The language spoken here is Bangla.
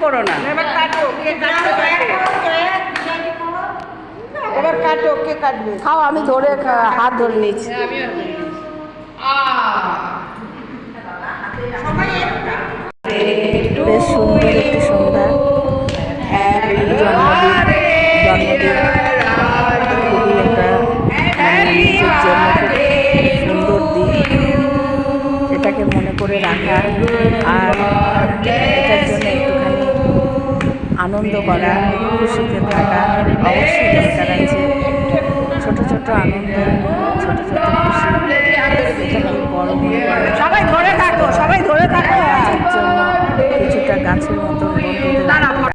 করো না। এবার কাটো, কে কাটবে? এবার কাটো, কে কাটবে? খাও, আমি ধরে হাত ধরে নিচ্ছি। বেশ সুন্দর একটি সন্ধ্যা, জন্মদিন খুবই একটা নিজের জন্য খুব সুন্দর দিন, এটাকে মনে করে রাখা আর এটার জন্য একটুখানি আনন্দ করা, খুশিতে থাকা অবশ্যই দরকার আছে। ছোট ছোট আনন্দ, ছোট ছোট খুশি, এটাকে বড় মনে করে